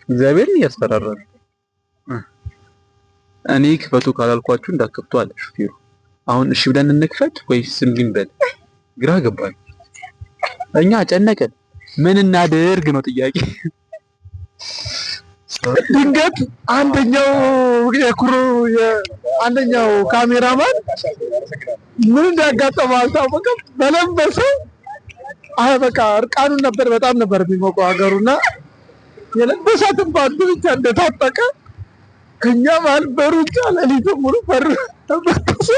እግዚአብሔርን እያስፈራራል። እኔ ክፈቱ ካላልኳችሁ እንዳትከፍቱ አለ ሹፌሩ። አሁን እሺ ብለን እንክፈት ወይስ እምቢ እንበል? ግራ ገባኝ። እኛ ጨነቀን። ምን እናድርግ ነው ጥያቄ። ድንገት አንደኛው ካሜራማን ምን እንዳጋጠመው አልታወቀም። በለበሰው በቃ እርቃኑን ነበር። በጣም ነበር የሚሞቀው ሀገሩና የለበሳትን ባንድ ብቻ እንደታጠቀ ከኛ መሀል በሩጫ ሌሊቱን ሙሉ ተበጥሶ